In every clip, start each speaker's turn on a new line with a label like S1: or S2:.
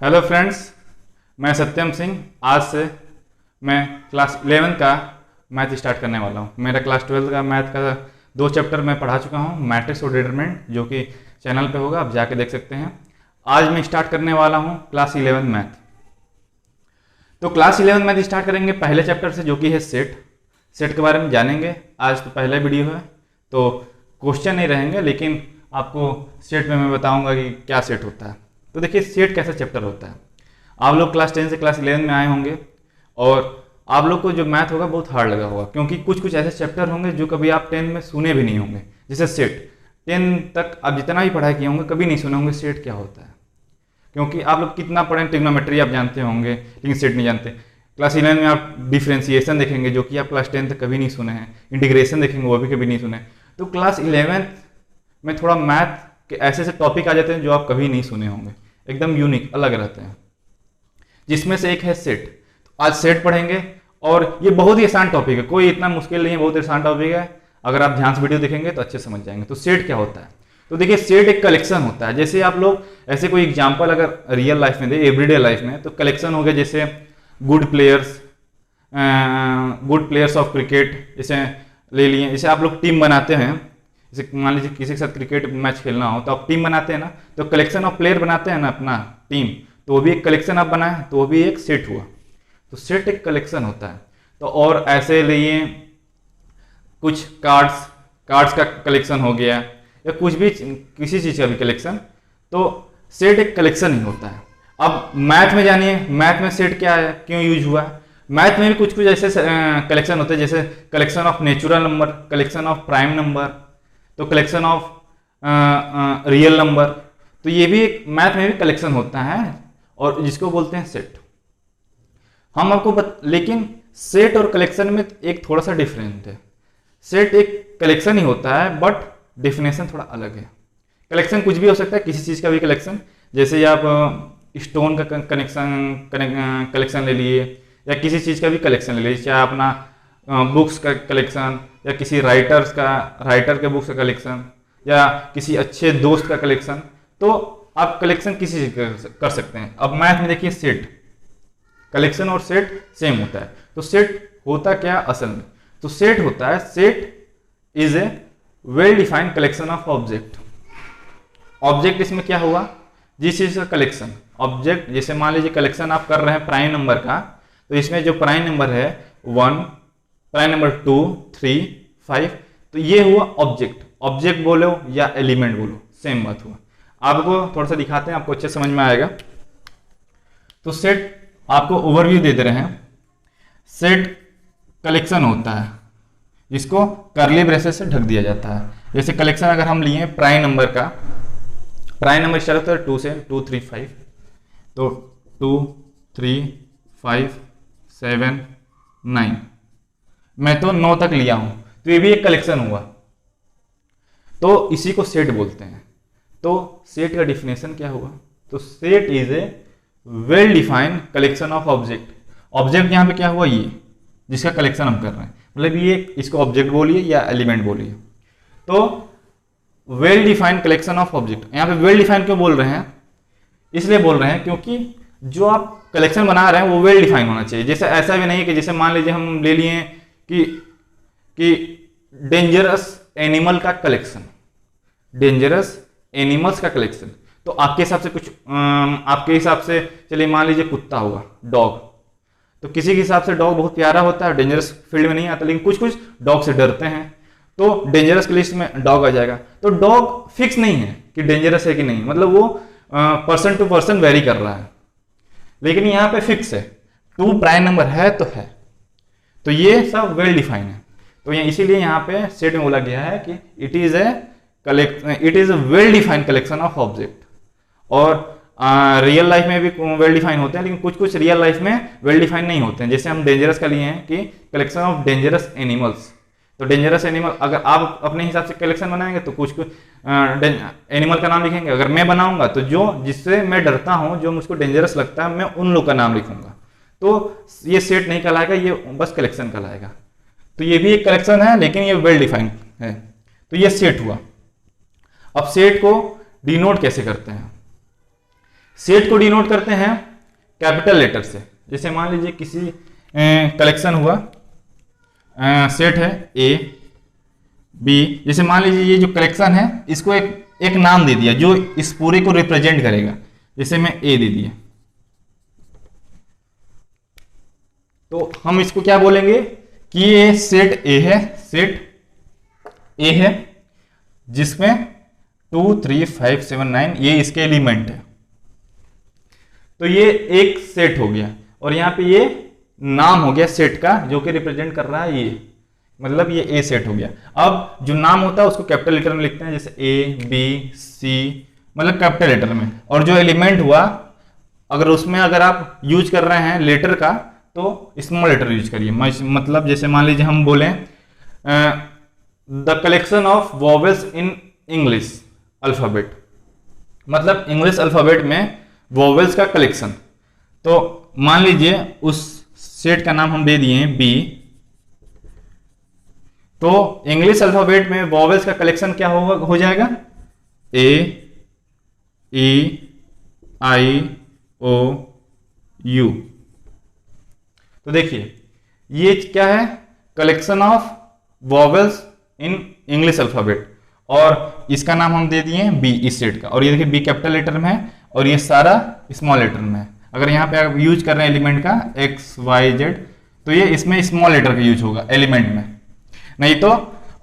S1: Hello friends, मैं सत्यम सिंह। आज से मैं क्लास 11 का मैथ स्टार्ट करने वाला हूँ। मेरा क्लास 12 का मैथ का 2 चैप्टर मैं पढ़ा चुका हूँ, मैट्रिक्स और डिटरमिनेंट, जो कि चैनल पे होगा, आप जाके देख सकते हैं। आज मैं स्टार्ट करने वाला हूँ क्लास 11 मैथ। तो क्लास 11 मैथ स्टार्ट करेंगे पहले चैप्टर से, जो कि है सेट। सेट के बारे में जानेंगे। आज तो पहला वीडियो है तो क्वेश्चन नहीं रहेंगे, लेकिन आपको सेट में मैं बताऊंगा कि क्या सेट होता है। तो देखिए, सेट कैसा चैप्टर होता है। आप लोग क्लास 10 से क्लास 11 में आए होंगे और आप लोग को जो मैथ होगा बहुत हार्ड लगा होगा, क्योंकि कुछ कुछ ऐसे चैप्टर होंगे जो कभी आप 10 में सुने भी नहीं होंगे। जैसे सेट 10 तक आप जितना भी पढ़ाई किए होंगे कभी नहीं सुने होंगे सेट क्या होता है, क्योंकि आप लोग कितना पढ़ें, ट्रिग्नोमेट्री आप जानते होंगे लेकिन सेट नहीं जानते। क्लास 11 में आप डिफ्रेंसिएशन देखेंगे जो कि आप क्लास 10 तक कभी नहीं सुने हैं। इंटीग्रेशन देखेंगे, वो भी कभी नहीं सुने। तो क्लास 11 में थोड़ा मैथ के ऐसे ऐसे टॉपिक आ जाते हैं जो आप कभी नहीं सुने होंगे, एकदम यूनिक अलग रहते हैं, जिसमें से एक है सेट। तो आज सेट पढ़ेंगे और ये बहुत ही आसान टॉपिक है, कोई इतना मुश्किल नहीं है, बहुत ही आसान टॉपिक है। अगर आप ध्यान से वीडियो देखेंगे तो अच्छे समझ जाएंगे। तो सेट क्या होता है? तो देखिए, सेट एक कलेक्शन होता है। जैसे आप लोग ऐसे कोई एग्जांपल अगर रियल लाइफ में दे, एवरीडे लाइफ में, तो कलेक्शन हो गया जैसे गुड प्लेयर्स ऑफ क्रिकेट, जैसे ले लिए। जैसे आप लोग टीम बनाते हैं, जैसे मान लीजिए किसी के साथ क्रिकेट मैच खेलना हो तो आप टीम बनाते हैं ना, तो कलेक्शन ऑफ प्लेयर बनाते हैं ना अपना टीम, तो वो भी एक कलेक्शन आप बनाए, तो वो भी एक सेट हुआ। तो सेट एक कलेक्शन होता है। तो और ऐसे लिए कुछ कार्ड्स का कलेक्शन हो गया, या कुछ भी किसी चीज़ का भी कलेक्शन, तो सेट एक कलेक्शन ही होता है। अब मैथ में जानिए, मैथ में सेट क्या है, क्यों यूज हुआ है। मैथ में भी कुछ कुछ ऐसे कलेक्शन होते हैं, जैसे collection of natural number, collection of prime number, तो कलेक्शन ऑफ रियल नंबर। तो ये भी एक मैथ में भी कलेक्शन होता है, और जिसको बोलते हैं सेट। हम आपको लेकिन सेट और कलेक्शन में एक थोड़ा सा डिफरेंट है। सेट एक कलेक्शन ही होता है, बट डेफिनेशन थोड़ा अलग है। कलेक्शन कुछ भी हो सकता है, किसी चीज़ का भी कलेक्शन, जैसे आप स्टोन का कलेक्शन ले लिए, या किसी चीज़ का भी कलेक्शन ले लीजिए, चाहे अपना बुक्स का कलेक्शन, या किसी राइटर के बुक्स का कलेक्शन, या किसी अच्छे दोस्त का कलेक्शन। तो आप कलेक्शन किसी चीज़ कर सकते हैं। अब मैथ में देखिए, सेट, कलेक्शन और सेट सेम होता है। तो सेट होता क्या असल में? तो सेट होता है, set is a well defined collection of object. Object इसमें क्या हुआ? जिस चीज का कलेक्शन। ऑब्जेक्ट जैसे मान लीजिए कलेक्शन आप कर रहे हैं प्राइम नंबर का, तो इसमें जो प्राइम नंबर है 1, प्राइम नंबर 2, 3, 5, तो ये हुआ ऑब्जेक्ट। ऑब्जेक्ट बोलो या एलिमेंट बोलो, सेम बात हुआ। आपको थोड़ा सा दिखाते हैं, आपको अच्छे समझ में आएगा। तो सेट आपको ओवरव्यू दे दे रहे हैं। सेट कलेक्शन होता है जिसको कर्ली ब्रेसेस से ढक दिया जाता है। जैसे कलेक्शन अगर हम लिए प्राइम नंबर का, प्राइम नंबर स्टार्ट होता है 2 से, 2, 3, 5, तो 2, 3, 5, 7, 9, मैं तो 9 तक लिया हूं, तो ये भी एक कलेक्शन हुआ। तो इसी को सेट बोलते हैं। तो सेट का डिफिनेशन क्या हुआ? तो set is a well defined collection of object. Object यहां पे क्या हुआ? ये जिसका कलेक्शन हम कर रहे हैं, मतलब ये, इसको ऑब्जेक्ट बोलिए या एलिमेंट बोलिए। तो well defined collection of object. यहाँ पे वेल डिफाइंड क्यों बोल रहे हैं? इसलिए बोल रहे हैं क्योंकि जो आप कलेक्शन बना रहे हैं वो वेल डिफाइंड होना चाहिए। जैसे ऐसा भी नहीं है कि जैसे मान लीजिए हम ले लिए कि डेंजरस एनिमल का कलेक्शन, डेंजरस एनिमल्स का कलेक्शन, तो आपके हिसाब से कुछ आपके हिसाब से चलिए मान लीजिए कुत्ता होगा, डॉग, तो किसी के हिसाब से डॉग बहुत प्यारा होता है, डेंजरस फील्ड में नहीं आता, लेकिन कुछ कुछ डॉग से डरते हैं, तो डेंजरस की लिस्ट में डॉग आ जाएगा। तो डॉग फिक्स नहीं है कि डेंजरस है कि नहीं, मतलब वो पर्सन टू पर्सन वेरी कर रहा है, लेकिन यहाँ पे फिक्स है, 2 प्राइम नंबर है तो है। तो ये सब वेल डिफाइन है। तो इसीलिए यहाँ पे सेट में बोला गया है कि it is a well defined collection of object. और रियल लाइफ में भी वेल डिफाइन होते हैं, लेकिन कुछ कुछ रियल लाइफ में वेल डिफाइन नहीं होते हैं। जैसे हम डेंजरस का लिए हैं कि कलेक्शन ऑफ डेंजरस एनिमल्स, तो डेंजरस एनिमल अगर आप अपने हिसाब से कलेक्शन बनाएंगे तो कुछ कुछ एनिमल का नाम लिखेंगे। अगर मैं बनाऊंगा तो जो जिससे मैं डरता हूं, जो मुझको डेंजरस लगता है, मैं उन लोग का नाम लिखूंगा। तो ये सेट नहीं कहलाएगा, ये बस कलेक्शन कहलाएगा। तो ये भी एक कलेक्शन है, लेकिन ये वेल डिफाइंड है। तो ये सेट हुआ। अब सेट को डिनोट कैसे करते हैं? सेट को डिनोट करते हैं कैपिटल लेटर से। जैसे मान लीजिए किसी कलेक्शन हुआ, सेट है ए बी, जैसे मान लीजिए ये जो कलेक्शन है इसको एक नाम दे दिया जो इस पूरे को रिप्रेजेंट करेगा, जैसे मैं ए दे दिया, तो हम इसको क्या बोलेंगे कि ये सेट ए है, सेट ए है जिसमें 2 3 5 7 9 ये इसके एलिमेंट है। तो ये एक सेट हो गया और यहाँ पे ये नाम हो गया सेट का जो कि रिप्रेजेंट कर रहा है ये, मतलब ये ए सेट हो गया। अब जो नाम होता है उसको कैपिटल लेटर में लिखते हैं, जैसे ए बी सी, मतलब कैपिटल लेटर में। और जो एलिमेंट हुआ अगर उसमें अगर आप यूज कर रहे हैं लेटर का तो स्मॉल लेटर यूज करिए। मतलब जैसे मान लीजिए हम बोले the collection of vowels in English alphabet, मतलब इंग्लिश अल्फाबेट में वॉवेल्स का कलेक्शन। तो मान लीजिए उस सेट का नाम हम दे दिए हैं बी, तो इंग्लिश अल्फाबेट में वॉवेल्स का कलेक्शन क्या हो जाएगा, ए ई आई ओ यू। तो देखिए ये क्या है, collection of vowels in English alphabet, और इसका नाम हम दे दिए बी इस सेट का। और ये देखिए बी कैपिटल लेटर में है और ये सारा स्मॉल लेटर में है। अगर यहाँ पे आप यूज कर रहे हैं एलिमेंट का एक्स वाई जेड तो ये इसमें स्मॉल लेटर का यूज होगा एलिमेंट में, नहीं तो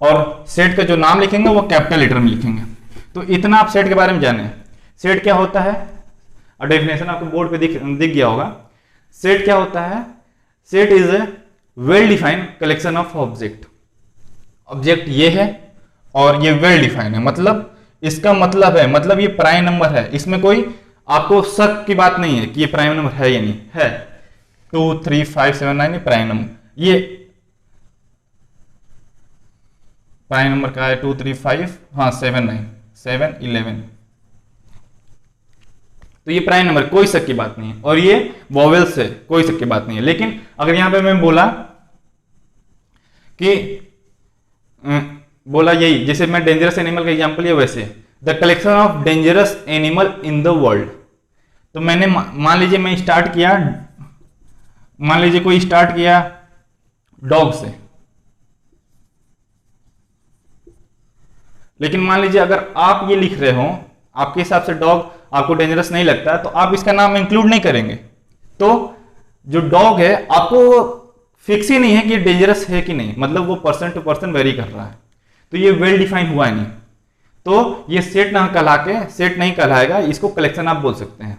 S1: और सेट का जो नाम लिखेंगे वो कैपिटल लेटर में लिखेंगे। तो इतना आप सेट के बारे में जाने। सेट क्या होता है, और डेफिनेशन आपको बोर्ड पे दिख गया होगा। सेट क्या होता है, set is a well defined collection of object. Object ये है और ये वेल डिफाइंड है, मतलब इसका मतलब है, मतलब ये प्राइम नंबर है, इसमें कोई आपको शक की बात नहीं है कि ये प्राइम नंबर है या नहीं है। 2 3 5 7 9 ये प्राइम नंबर, ये प्राइम नंबर का है 2 3 5 हाँ 7 9 7 11, तो ये प्राइम नंबर, कोई शक की बात नहीं है। और ये वॉवेल्स है, कोई शक की बात नहीं है। लेकिन अगर यहां पे मैं बोला यही, जैसे मैं डेंजरस एनिमल का एग्जांपल लिया, वैसे the collection of dangerous animal in the world. तो मैंने मान लीजिए मैं स्टार्ट किया, मान लीजिए कोई स्टार्ट किया डॉग से, लेकिन मान लीजिए अगर आप ये लिख रहे हो, आपके हिसाब से डॉग आपको डेंजरस नहीं लगता तो आप इसका नाम इंक्लूड नहीं करेंगे। तो जो डॉग है आपको फिक्स ही नहीं है कि डेंजरस है कि नहीं, मतलब वो पर्सन टू पर्सन वेरी कर रहा है, तो ये वेल डिफाइन हुआ नहीं, तो ये सेट ना कहला के, सेट नहीं कहलाएगा, इसको कलेक्शन आप बोल सकते हैं,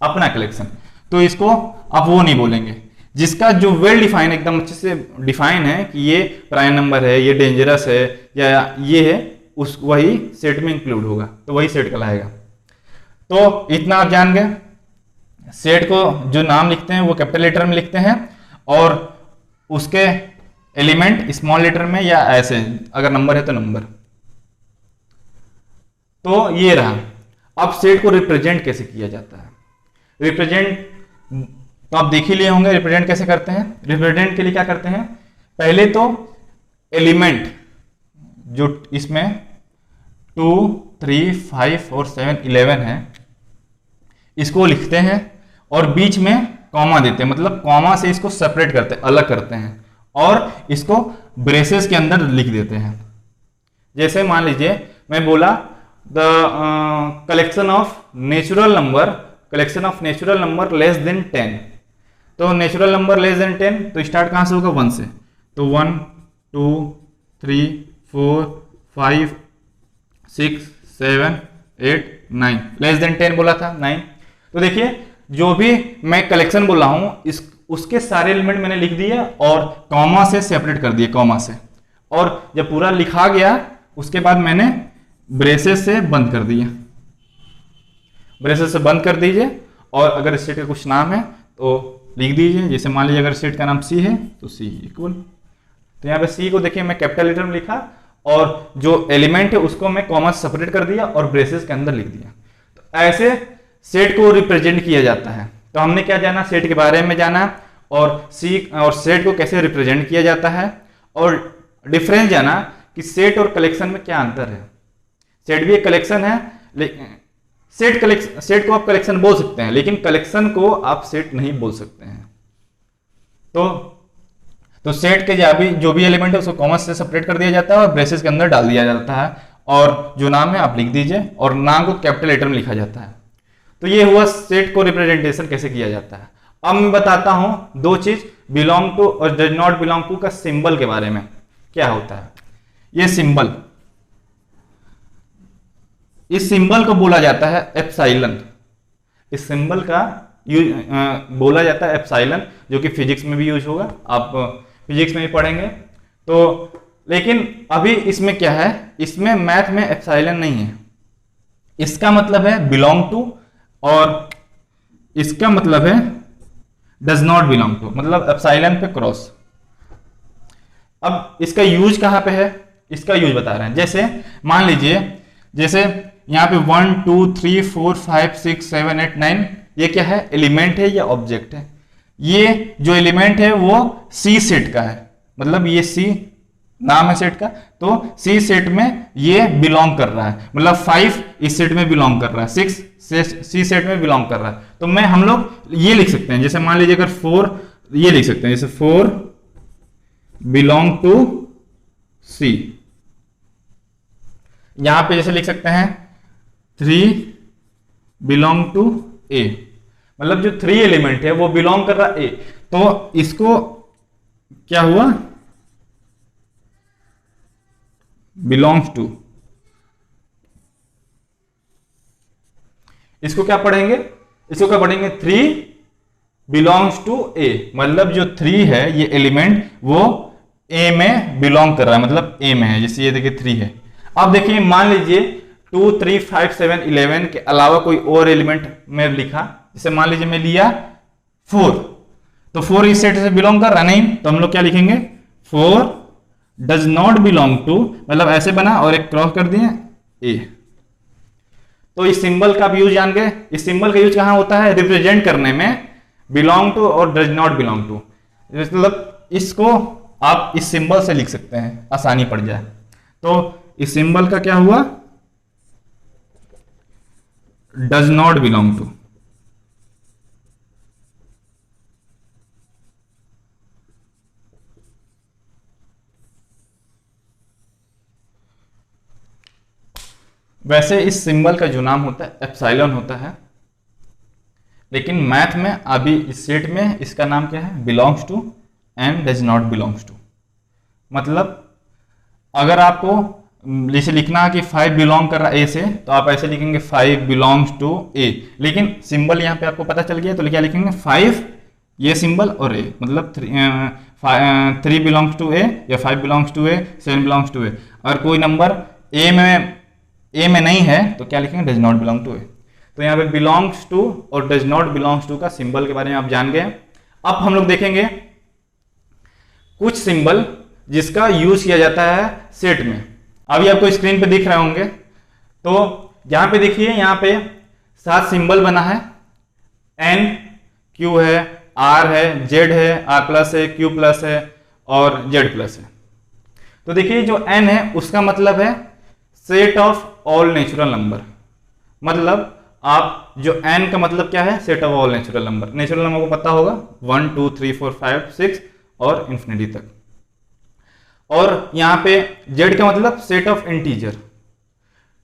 S1: अपना कलेक्शन। तो इसको आप वो नहीं बोलेंगे। जिसका जो वेल डिफाइन, एकदम अच्छे से डिफाइन है कि ये प्राइम नंबर है, ये डेंजरस है या ये है, उस वही सेट में इंक्लूड होगा, तो वही सेट कहलाएगा। तो इतना आप जान गए, सेट को जो नाम लिखते हैं वो कैपिटल लेटर में लिखते हैं और उसके एलिमेंट स्मॉल लेटर में या ऐसे, अगर नंबर है तो नंबर। तो ये रहा। अब सेट को रिप्रेजेंट कैसे किया जाता है, रिप्रेजेंट तो आप देख ही लिए होंगे रिप्रेजेंट कैसे करते हैं। रिप्रेजेंट के लिए क्या करते हैं, पहले तो एलिमेंट जो इसमें 2 3 5 और 7 11 है इसको लिखते हैं और बीच में कॉमा देते हैं, मतलब कॉमा से इसको सेपरेट करते हैं, अलग करते हैं और इसको ब्रेसेस के अंदर लिख देते हैं। जैसे मान लीजिए मैं बोला the collection of natural number less then 10, तो नेचुरल नंबर लेस देन 10 तो स्टार्ट कहां से होगा, 1 से, तो 1 2 3 4 5 6 7 8 9, लेस देन 10 बोला था 9। तो देखिए जो भी मैं कलेक्शन बोल रहा हूं उसके सारे एलिमेंट मैंने लिख दिए और कॉमा से सेपरेट कर दिए, कॉमा से, और जब पूरा लिखा गया उसके बाद मैंने ब्रेसेस से बंद कर दिया, ब्रेसेस से बंद कर दीजिए। और अगर स्टेट का कुछ नाम है तो लिख दीजिए, जैसे मान लीजिए अगर स्टेट का नाम सी है तो सी इक्वल, तो यहाँ पे सी को देखिए मैं कैपिटल लेटर में लिखा और जो एलिमेंट है उसको मैं कॉमा से सेपरेट कर दिया और ब्रेसेस के अंदर लिख दिया। तो ऐसे सेट को रिप्रेजेंट किया जाता है। तो हमने क्या जाना, सेट के बारे में जाना और सेट को कैसे रिप्रेजेंट किया जाता है और डिफरेंस जाना कि सेट और कलेक्शन में क्या अंतर है। सेट भी एक कलेक्शन है, सेट को आप कलेक्शन बोल सकते हैं, लेकिन कलेक्शन को आप सेट नहीं बोल सकते हैं। तो सेट के जो भी एलिमेंट है उसको कॉमा से सेपरेट कर दिया जाता है और ब्रेसेस के अंदर डाल दिया जाता है, और जो नाम है आप लिख दीजिए, और नाम को कैपिटल लेटर में लिखा जाता है। तो ये हुआ सेट को रिप्रेजेंटेशन कैसे किया जाता है। अब मैं बताता हूं दो चीज, बिलोंग टू और डज नॉट बिलोंग टू का सिंबल के बारे में क्या होता है। ये सिंबल, इस सिंबल को बोला जाता है एप्सिलॉन। इस सिंबल का बोला जाता है एप्सिलॉन, जो कि फिजिक्स में भी यूज होगा, आप फिजिक्स में भी पढ़ेंगे। तो लेकिन अभी इसमें क्या है, इसमें मैथ में एप्सिलॉन नहीं है। इसका मतलब है बिलोंग टू और इसका मतलब है डज नॉट बिलोंग टू, मतलब एप्सिलॉन पे क्रॉस। अब इसका यूज कहां पे है, इसका यूज बता रहे हैं। जैसे मान लीजिए, जैसे यहां पे 1 2 3 4 5 6 7 8 9, ये क्या है, एलिमेंट है या ऑब्जेक्ट है। ये जो एलिमेंट है वो सी सेट का है, मतलब ये सी नाम है सेट का, तो सी सेट में ये बिलोंग कर रहा है, मतलब 5 इस सेट में बिलोंग कर रहा है, 6 सी सेट में बिलोंग कर रहा है। तो मैं हम लोग ये लिख सकते हैं, जैसे मान लीजिए अगर 4, ये लिख सकते हैं, जैसे 4 बिलोंग टू सी। यहां पे जैसे लिख सकते हैं 3 बिलोंग टू ए, मतलब जो 3 एलिमेंट है वो बिलोंग कर रहा है ए। तो इसको क्या हुआ, बिलोंग्स टू। इसको क्या पढ़ेंगे, इसको क्या पढ़ेंगे, 3 बिलोंग्स टू ए, मतलब जो 3 है ये एलिमेंट वो ए में बिलोंग कर रहा है, मतलब ए में है। जैसे ये देखिए 3 है। अब देखिए मान लीजिए 2 3 5 7 11 के अलावा कोई और एलिमेंट में लिखा, जैसे मान लीजिए मैं लिया 4, तो 4 इस सेट से बिलोंग कर रहा नहीं, तो हम लोग क्या लिखेंगे, 4 डज नॉट बिलोंग टू, मतलब ऐसे बना और एक क्रॉस कर दिए ए। तो इस सिंबल का भी यूज जान गए। इस सिंबल का यूज कहां होता है, रिप्रेजेंट करने में, बिलोंग टू और डज नॉट बिलोंग टू। मतलब इसको आप इस सिंबल से लिख सकते हैं, आसानी पड़ जाए। तो इस सिंबल का क्या हुआ, डज नॉट बिलोंग टू। वैसे इस सिंबल का जो नाम होता है एप्सिलॉन होता है, लेकिन मैथ में अभी इस सेट में इसका नाम क्या है, belongs to and does not belongs to. मतलब अगर आपको जैसे लिखना है कि 5 बिलोंग कर रहा है ए से, तो आप ऐसे लिखेंगे 5 बिलोंग्स टू ए, लेकिन सिंबल यहां पे आपको पता चल गया, तो क्या लिखेंगे 5 ये सिंबल और ए, मतलब 3 बिलोंग्स टू ए या 5 belongs to A, 7 belongs to A. अगर कोई नंबर ए में नहीं है तो क्या लिखेंगे, डज नॉट बिलोंग टू ए। तो यहाँ पे बिलोंग्स टू और डज नॉट बिलोंग्स टू का सिंबल के बारे में आप जान गए। अब हम लोग देखेंगे कुछ सिंबल जिसका यूज किया जाता है सेट में। अभी आपको स्क्रीन पे दिख रहे होंगे, तो यहां पे देखिए, यहां पे 7 सिंबल बना है, एन, क्यू है, आर है, जेड है, आर प्लस है, क्यू प्लस है और जेड प्लस है। तो देखिए जो एन है उसका मतलब है set of all natural number, मतलब आप जो n का मतलब क्या है, set of all natural number. Natural number को पता होगा 1 2 3 4 5 6 और इंफिनिटी तक। और यहां पे z का मतलब सेट ऑफ इंटीजर।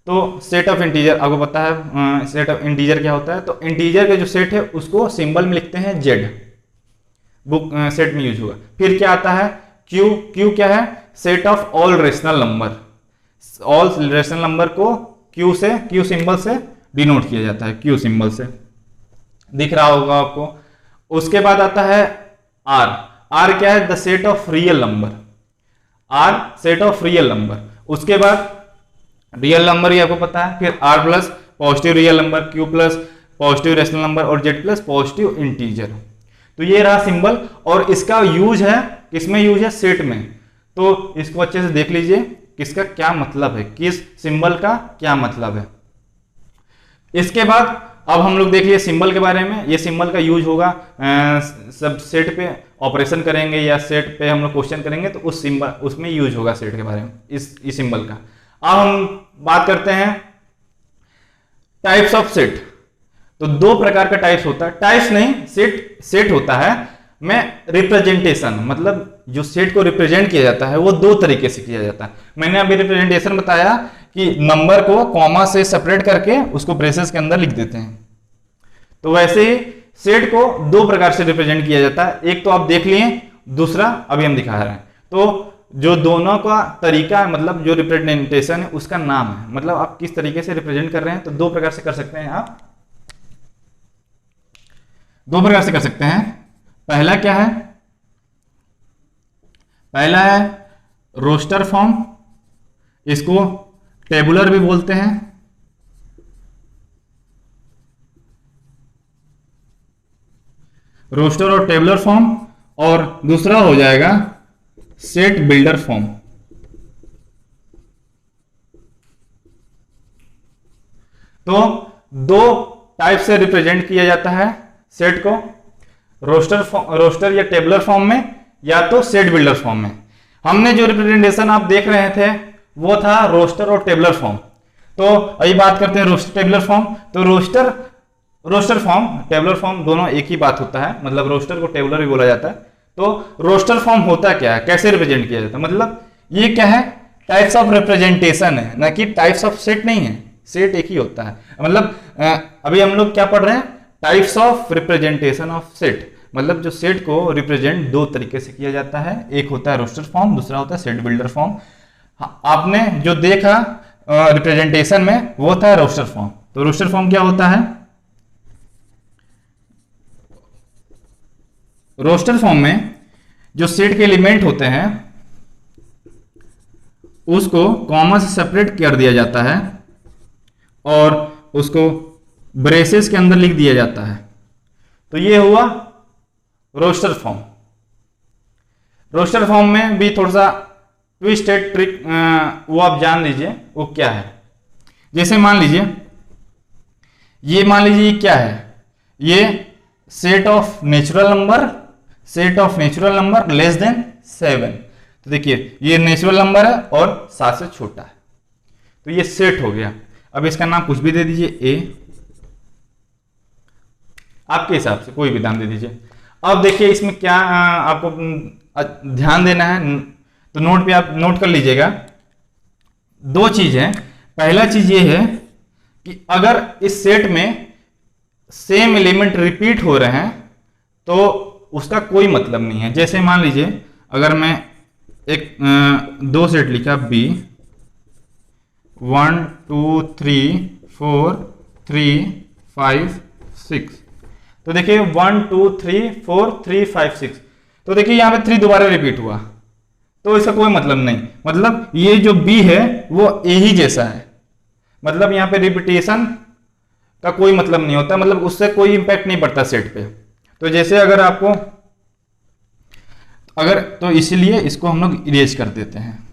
S1: तो सेट ऑफ इंटीजर आपको पता है, सेट ऑफ इंटीजर क्या होता है, तो इंटीजर का जो सेट है उसको सिंबल में लिखते हैं z, बुक सेट में यूज होगा। फिर क्या आता है q, q क्या है, set of all rational number. All rational number को q से, q सिंबल से डिनोट किया जाता है, q सिंबल से, दिख रहा होगा आपको। उसके बाद आता है r, r क्या है, the set of real number, r set of real number. उसके बाद रियल नंबर ही आपको पता है, फिर r plus positive real number, q plus positive rational number और z प्लस पॉजिटिव इंटीजर। तो ये रहा सिंबल, और इसका यूज है किसमें, यूज है सेट में। तो इसको अच्छे से देख लीजिए किसका क्या मतलब है, किस सिंबल का क्या मतलब है। इसके बाद अब हम लोग देख लिए सिंबल के बारे में। ये सिंबल का यूज होगा सब सेट पे ऑपरेशन करेंगे या सेट पे हम लोग क्वेश्चन करेंगे, तो उस सिंबल उसमें यूज होगा सेट के बारे में, इस सिंबल का। अब हम बात करते हैं टाइप्स ऑफ सेट, तो दो प्रकार का टाइप्स होता है, टाइप्स नहीं सेट होता है में रिप्रेजेंटेशन, मतलब जो सेट को रिप्रेजेंट किया जाता है वो दो तरीके से किया जाता है। मैंने अभी रिप्रेजेंटेशन बताया कि नंबर को कॉमा से सेपरेट करके उसको ब्रेसेस के अंदर लिख देते हैं, तो वैसे ही सेट को दो प्रकार से रिप्रेजेंट किया जाता है, एक तो आप देख लिए, दूसरा अभी हम दिखा रहे हैं। तो जो दोनों का तरीका है, मतलब जो रिप्रेजेंटेशन है उसका नाम है, मतलब आप किस तरीके से रिप्रेजेंट कर रहे हैं, तो दो प्रकार से कर सकते हैं आप, दो प्रकार से कर सकते हैं। पहला क्या है, पहला है रोस्टर फॉर्म, इसको टेबुलर भी बोलते हैं, रोस्टर और टेबुलर फॉर्म, और दूसरा हो जाएगा सेट बिल्डर फॉर्म। तो दो टाइप से रिप्रेजेंट किया जाता है सेट को, रोस्टर या टेबुलर फॉर्म में, या तो सेट बिल्डर फॉर्म में। हमने जो रिप्रेजेंटेशन आप देख रहे थे वो था रोस्टर और टेबुलर फॉर्म। तो अभी बात करते हैं रोस्टर टेबुलर फॉर्म। तो रोस्टर फॉर्म टेबुलर फॉर्म दोनों एक ही बात होता है, मतलब रोस्टर को टेबुलर भी बोला जाता है। तो रोस्टर फॉर्म होता क्या है, कैसे रिप्रेजेंट किया जाता है, मतलब ये क्या है, टाइप्स ऑफ रिप्रेजेंटेशन है, ना कि टाइप्स ऑफ सेट नहीं है, सेट एक ही होता है। मतलब अभी हम लोग क्या पढ़ रहे हैं, types of representation of set, मतलब जो सेट को रिप्रेजेंट दो तरीके से किया जाता है, एक होता है रोस्टर फॉर्म, दूसरा होता है सेट बिल्डर फॉर्म। आपने जो देखा रिप्रेजेंटेशन में वो था रोस्टर फॉर्म। तो रोस्टर फॉर्म क्या होता है, रोस्टर फॉर्म में जो सेट के एलिमेंट होते हैं उसको कॉमा से सेपरेट कर दिया जाता है और उसको ब्रेसेस के अंदर लिख दिया जाता है। तो ये हुआ रोस्टर फॉर्म। रोस्टर फॉर्म में भी थोड़ा सा ट्विस्टेड ट्रिक वो आप जान लीजिए वो क्या है। जैसे मान लीजिए ये क्या है, ये set of natural number less than 7। तो देखिए ये नेचुरल नंबर है और 7 से छोटा है, तो ये सेट हो गया। अब इसका नाम कुछ भी दे दीजिए, ए, आपके हिसाब से कोई भी नाम दे दीजिए। अब देखिए इसमें क्या आपको ध्यान देना है, तो नोट पे आप नोट कर लीजिएगा। दो चीज है, पहला चीज ये है कि अगर इस सेट में सेम एलिमेंट रिपीट हो रहे हैं तो उसका कोई मतलब नहीं है। जैसे मान लीजिए अगर मैं एक दो सेट लिखा बी 1 2 3 4 3 5 6, तो देखिए 1 2 3 4 3 5 6, तो देखिए यहां पे 3 दोबारा रिपीट हुआ, तो इसका कोई मतलब नहीं। मतलब ये जो बी है वो ए ही जैसा है, मतलब यहां पे रिपीटेशन का कोई मतलब नहीं होता, मतलब उससे कोई इंपैक्ट नहीं पड़ता सेट पे। तो जैसे तो इसलिए इसको हम लोग इरेज कर देते हैं,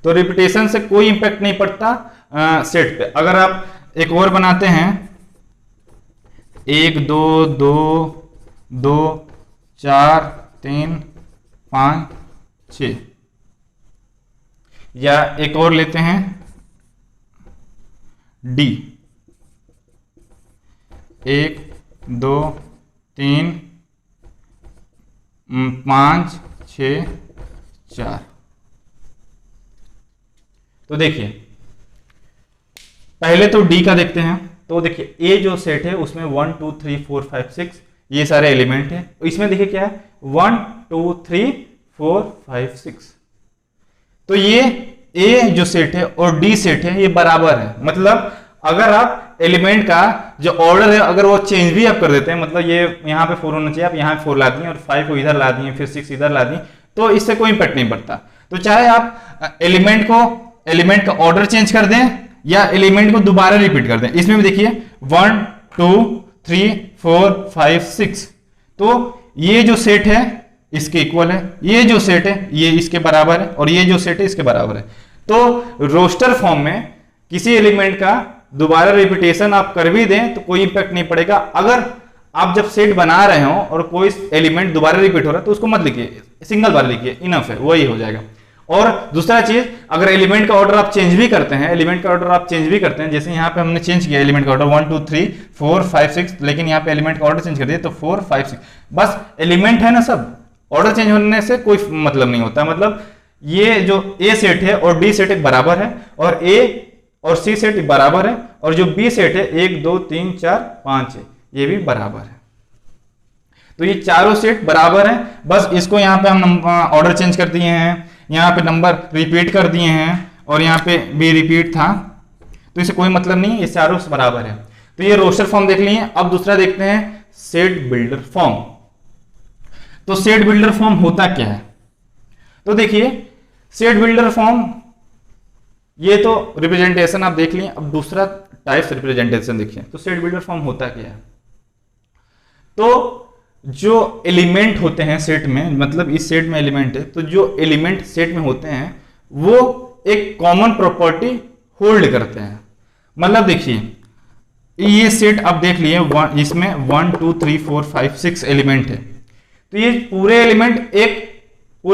S1: तो रिपीटेशन से कोई इंपैक्ट नहीं पड़ता सेट पे। अगर आप एक और बनाते हैं 1 2 2 2 4 3 5 6, या एक और लेते हैं डी 1 2 3 5 6 4, तो देखिए पहले तो डी का देखते हैं। तो देखिए ए जो सेट है उसमें 1 2 3 4 5 6 ये सारे एलिमेंट है, इसमें देखिए क्या है 1 2 3 4 5 6, तो ये ए जो सेट है और डी सेट है ये बराबर है। मतलब अगर आप एलिमेंट का जो ऑर्डर है अगर वो चेंज भी आप कर देते हैं, मतलब ये यहाँ पे 4 होना चाहिए, आप यहाँ पे 4 ला दिए और 5 को इधर ला दिए, फिर 6 इधर ला दिए, तो इससे कोई इंपैक्ट नहीं पड़ता। तो चाहे आप एलिमेंट का ऑर्डर चेंज कर दें या एलिमेंट को दोबारा रिपीट कर दें, इसमें भी देखिए 1 2 3 4 5 6, तो ये जो सेट है इसके इक्वल है, ये जो सेट है ये इसके बराबर है, और ये जो सेट है इसके बराबर है। तो रोस्टर फॉर्म में किसी एलिमेंट का दोबारा रिपीटेशन आप कर भी दें तो कोई इंपैक्ट नहीं पड़ेगा। अगर आप जब सेट बना रहे हो और कोई एलिमेंट दोबारा रिपीट हो रहा है तो उसको मत लिखिए, सिंगल बार लिखिए, इनफ है, वही हो जाएगा। और दूसरा चीज, अगर एलिमेंट का ऑर्डर आप चेंज भी करते हैं, एलिमेंट का ऑर्डर आप चेंज भी करते हैं, जैसे यहाँ पे हमने चेंज किया एलिमेंट का ऑर्डर 1 2 3 4 5 6, लेकिन यहाँ पे एलिमेंट का ऑर्डर चेंज कर दिया तो 4 5 6, बस एलिमेंट है ना, सब ऑर्डर चेंज होने से कोई मतलब नहीं होता। मतलब ये जो ए सेट है और डी सेट एक बराबर है, और ए और सी सेट बराबर है, और जो बी सेट है 1 2 3 4 5 है, ये भी बराबर है। तो ये चारों सेट बराबर है, बस इसको यहाँ पे हम ऑर्डर चेंज कर दिए हैं, यहाँ पे नंबर रिपीट कर दिए हैं, और यहाँ पे भी रिपीट था, तो इसे कोई मतलब नहीं है, ये चारों बराबर है। तो ये रोस्टर फॉर्म देख लिए। अब दूसरा देखते हैं सेट बिल्डर फॉर्म। तो सेट बिल्डर फॉर्म होता क्या है? तो देखिए सेट बिल्डर फॉर्म, ये तो रिप्रेजेंटेशन आप देख लिए। अब दूसरा टाइप्स रिप्रेजेंटेशन देखिए। तो सेट बिल्डर फॉर्म होता क्या है? तो जो एलिमेंट होते हैं सेट में, मतलब इस सेट में एलिमेंट है, तो जो एलिमेंट सेट में होते हैं वो एक कॉमन प्रॉपर्टी होल्ड करते हैं। मतलब देखिए ये सेट आप देख लिए, इसमें 1 2 3 4 5 6 एलिमेंट है। तो ये पूरे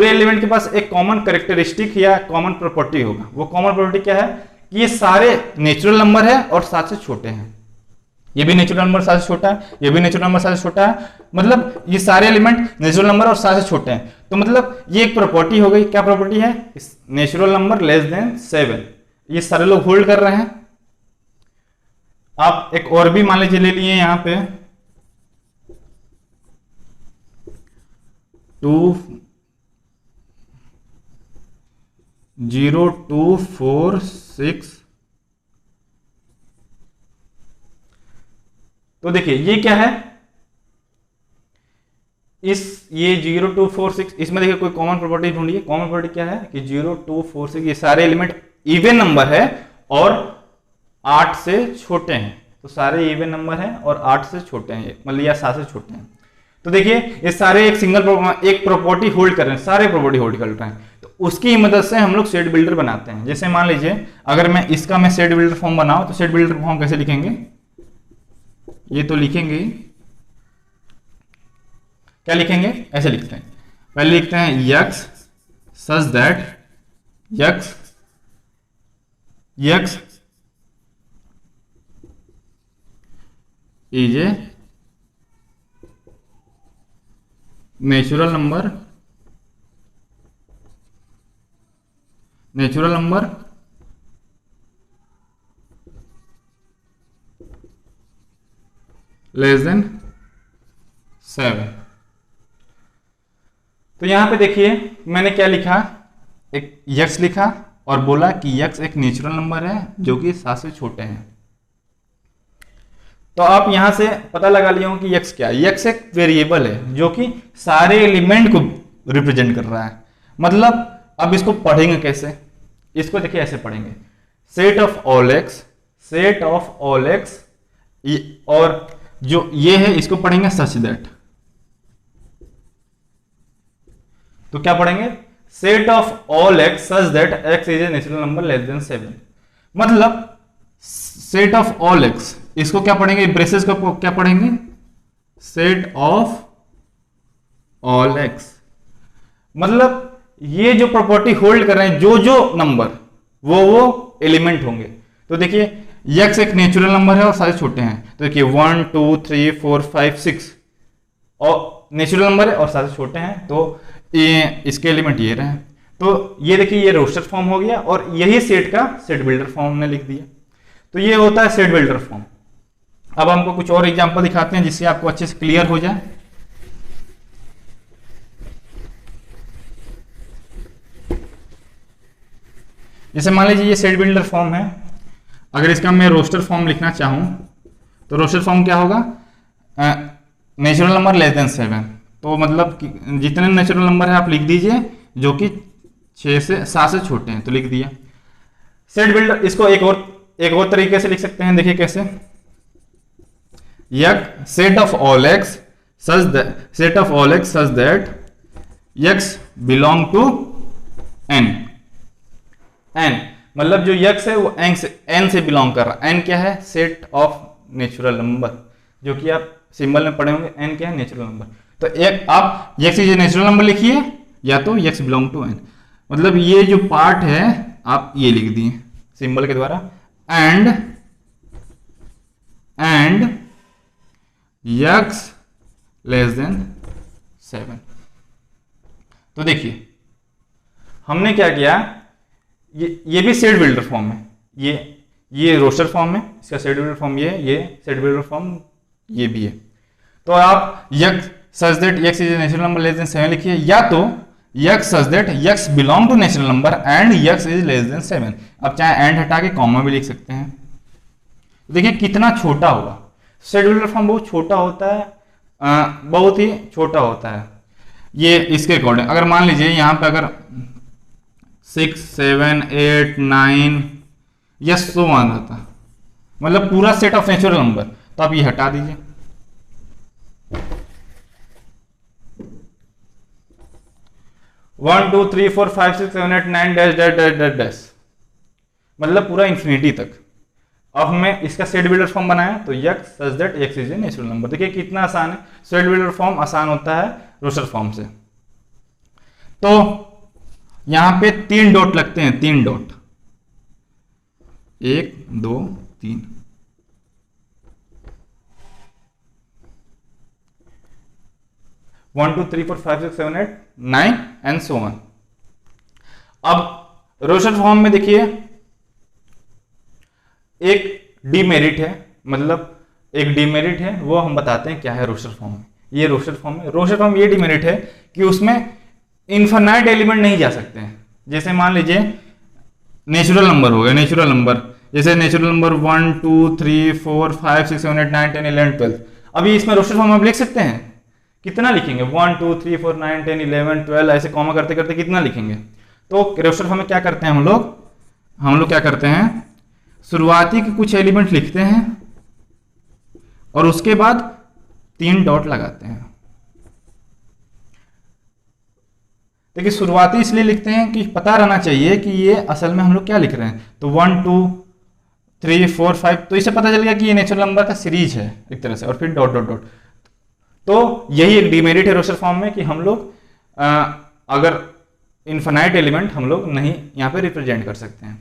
S1: एलिमेंट के पास एक कॉमन कैरेक्टरिस्टिक या कॉमन प्रॉपर्टी होगा। वो कॉमन प्रॉपर्टी क्या है कि ये सारे नेचुरल नंबर है और 7 से छोटे हैं। ये भी नेचुरल नंबर 7 से छोटा है, ये भी नेचुरल नंबर 7 से छोटा है, मतलब ये सारे एलिमेंट नेचुरल नंबर और 7 से छोटे हैं। तो मतलब ये एक प्रॉपर्टी हो गई। क्या प्रॉपर्टी है? नेचुरल नंबर लेस देन 7, ये सारे लोग होल्ड कर रहे हैं। आप एक और भी मान लीजिए ले लिए यहां पे 2 0 2 4 6। तो देखिए ये क्या है, ये 0 2 4 6, इसमें देखिए कोई कॉमन प्रॉपर्टी ढूंढिए। कॉमन प्रॉपर्टी क्या है कि 0 2 4 6 ये सारे एलिमेंट इवन नंबर है और 8 से छोटे हैं। तो सारे इवन नंबर हैं और 8 से छोटे हैं, मतलब या 7 से छोटे हैं। तो देखिए ये सारे एक प्रॉपर्टी होल्ड कर रहे हैं, सारे प्रॉपर्टी होल्ड कर रहे हैं। तो उसकी मदद से हम लोग सेट बिल्डर बनाते हैं। जैसे मान लीजिए अगर मैं सेट बिल्डर फॉर्म बनाऊं, तो सेट बिल्डर फॉर्म कैसे लिखेंगे? ये तो लिखेंगे, क्या लिखेंगे? ऐसे लिखते हैं। पहले लिखते हैं x such that x is a natural number less than 7। तो यहां पे देखिए मैंने क्या लिखा, एक यक्स लिखा और बोला कि यक्स एक नेचुरल नंबर है जो कि 7 से छोटे हैं। तो आप यहां से पता लगा लिया हो कि यक्स क्या है। यक्स एक वेरिएबल है जो कि सारे एलिमेंट को रिप्रेजेंट कर रहा है। मतलब अब इसको पढ़ेंगे कैसे? इसको देखिए ऐसे पढ़ेंगे, सेट ऑफ ऑल एक्स, और जो ये है इसको पढ़ेंगे सच दैट। तो क्या पढ़ेंगे? Set of all x such that x is a natural number less than 7। मतलब सेट ऑफ ऑल एक्स, इसको क्या पढ़ेंगे? ब्रेसेस को क्या पढ़ेंगे? Set of all x. मतलब ये जो प्रॉपर्टी होल्ड कर रहे हैं, जो नंबर वो एलिमेंट होंगे। तो देखिए यक्स एक नेचुरल नंबर है और सारे छोटे हैं। तो देखिए 1 2 3 4 5 6 और नेचुरल नंबर है और सारे छोटे हैं, तो ये इसके एलिमेंट ये रहे। तो ये देखिए ये रोस्टर फॉर्म हो गया, और यही सेट का सेट बिल्डर फॉर्म ने लिख दिया। तो ये होता है सेट बिल्डर फॉर्म। अब हमको कुछ और एग्जांपल दिखाते हैं जिससे आपको अच्छे से क्लियर हो जाए। जैसे मान लीजिए ये सेट बिल्डर फॉर्म है। अगर इसका मैं रोस्टर फॉर्म लिखना चाहूं तो रोस्टर फॉर्म क्या होगा? Natural number less than 7। तो मतलब जितने नेचुरल नंबर है आप लिख दीजिए जो कि 7 से छोटे हैं, तो लिख दिया। सेट बिल्डर इसको एक और तरीके से लिख सकते हैं। देखिए कैसे? Set of all x such that x belong to n. मतलब जो यक्स है वो एन से बिलोंग कर रहा है। एन क्या है? सेट ऑफ नेचुरल नंबर, जो कि आप सिंबल में पढ़े होंगे। एन क्या है? Natural number. तो एक आप x is a natural number लिखिए, या तो यक्स बिलोंग टू एन। मतलब ये जो पार्ट है आप ये लिख दिए सिंबल के द्वारा, एंड x लेस देन 7। तो देखिए हमने क्या किया, ये भी सेट बिल्डर फॉर्म है, ये रोस्टर फॉर्म है, इसका सेट बिल्डर फॉर्म ये सेट बिल्डर फॉर्म ये भी है। तो आप x such that x is natural number less than 7 लिखिए, या तो x such that x belong to natural number and x is less than 7। अब चाहे एंड हटा के कॉमा भी लिख सकते हैं। देखिए कितना छोटा होगा, सेट बिल्डर फॉर्म बहुत छोटा होता है, बहुत ही छोटा होता है। ये इसके अकॉर्डिंग अगर मान लीजिए यहाँ पे अगर 6 7 8 9 या सो वन रहता, मतलब पूरा सेट ऑफ नेचुरल नंबर, तो आप ये हटा दीजिए। One two three four five six seven eight nine dash dash dash dash dash, मतलब पूरा इंफिनिटी तक। अब हमें इसका सेट बिल्डर फॉर्म बनाया तो x such that x is a natural number. देखिए कितना आसान है, सेट बिल्डर फॉर्म आसान होता है रोस्टर फॉर्म से। तो यहां पे 3 डॉट लगते हैं, 3 dot, 1 2 3। One two three four five six seven eight 9 and so on. अब रोस्टर फॉर्म में देखिए एक डीमेरिट है, मतलब एक डीमेरिट है, वो हम बताते हैं क्या है रोस्टर फॉर्म में। ये रोस्टर फॉर्म है, रोस्टर फॉर्म ये डीमेरिट है कि उसमें इनफाइनाइट एलिमेंट नहीं जा सकते हैं। जैसे मान लीजिए नेचुरल नंबर हो गया, नेचुरल नंबर जैसे नेचुरल नंबर 1 2 3 4 5 6 7 8 9 10 11 12। अभी इसमें रोस्टर फॉर्म आप लिख सकते हैं, कितना लिखेंगे 1 2 3 4 9 10 11 12 ऐसे कॉमा करते करते कितना लिखेंगे। तो रोस्टर फॉर्म में क्या करते हैं हम लोग क्या करते हैं, शुरुआती के कुछ एलिमेंट लिखते हैं और उसके बाद 3 डॉट लगाते हैं। देखिए शुरुआती इसलिए लिखते हैं कि पता रहना चाहिए कि ये असल में हम लोग क्या लिख रहे हैं। तो 1 2 3 4 5, तो इससे पता चल गया कि ये नेचुरल नंबर का सीरीज है एक तरह से, और फिर डॉट डॉट डॉट। तो यही एक डिमेरिट है रोस्टर फॉर्म में कि हम लोग अगर इनफिनाइट एलिमेंट हम लोग नहीं यहाँ पे रिप्रेजेंट कर सकते हैं।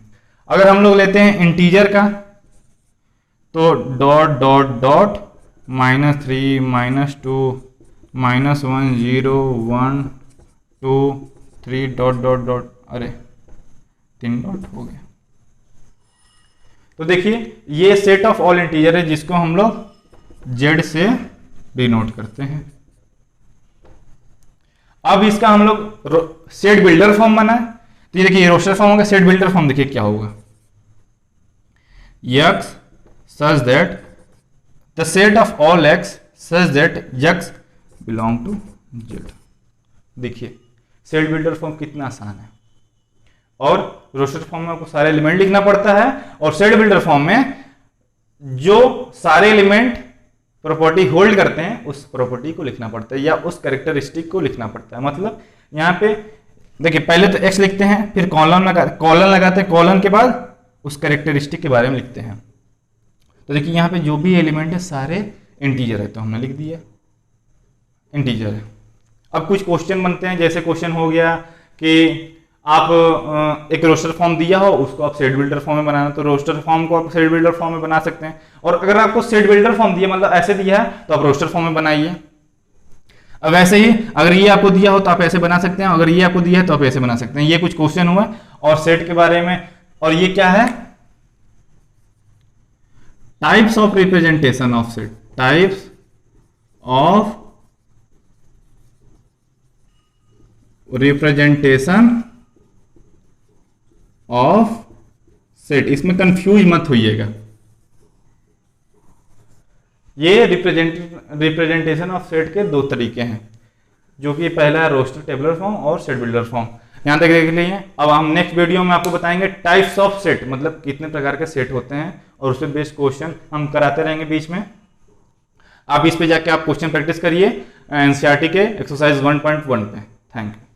S1: अगर हम लोग लेते हैं इंटीजर का तो dot dot dot -3 -2 -1 0 1 2 3 dot dot dot, अरे 3 डॉट हो गया। तो देखिए ये सेट ऑफ ऑल इंटीजर है जिसको हम लोग जेड से डिनोट करते हैं। अब इसका हम लोग सेट बिल्डर फॉर्म बनाए, तो ये देखिए रोस्टर फॉर्म होगा, सेट बिल्डर फॉर्म देखिए क्या होगा, x such that the set of all x such that x belong to z। देखिए सेट बिल्डर फॉर्म कितना आसान है, और रोस्टर फॉर्म में आपको सारे एलिमेंट लिखना पड़ता है, और सेट बिल्डर फॉर्म में जो सारे एलिमेंट प्रॉपर्टी होल्ड करते हैं उस प्रॉपर्टी को लिखना पड़ता है या उस कैरेक्टरिस्टिक को लिखना पड़ता है। मतलब यहाँ पे देखिए पहले तो x लिखते हैं, फिर कॉलन लगाते हैं, कॉलन के बाद उस कैरेक्टरिस्टिक के बारे में लिखते हैं। तो देखिए यहाँ पे जो भी एलिमेंट है सारे इंटीजर है, तो हमने लिख दिया इंटीजर है। अब कुछ क्वेश्चन बनते हैं, जैसे क्वेश्चन हो गया कि आप एक रोस्टर फॉर्म दिया हो, उसको आप सेट बिल्डर फॉर्म में बनाना, तो रोस्टर फॉर्म को आप सेट बिल्डर फॉर्म में बना सकते हैं। और अगर आपको सेट बिल्डर फॉर्म दिया मतलब ऐसे दिया है तो आप रोस्टर फॉर्म में बनाइए। अब वैसे ही अगर ये आपको दिया हो तो आप ऐसे बना सकते हैं, अगर ये आपको दिया है तो आप ऐसे बना सकते हैं। ये कुछ क्वेश्चन हुआ और सेट के बारे में। और ये क्या है, types of representation of set, types of representation of set. इसमें कंफ्यूज मत होइएगा, ये रिप्रेजेंटेशन ऑफ सेट के 2 तरीके हैं, जो कि पहला है रोस्टर टेबुलर फॉर्म और सेट बिल्डर फॉर्म। यहां तक देख लिए। अब हम नेक्स्ट वीडियो में आपको बताएंगे टाइप्स ऑफ सेट, मतलब कितने प्रकार के सेट होते हैं, और उस पर बेस्ड क्वेश्चन हम कराते रहेंगे बीच में। आप इस पे जाके आप क्वेश्चन प्रैक्टिस करिए एनसीईआरटी के एक्सरसाइज 1.1 पे। Thank you.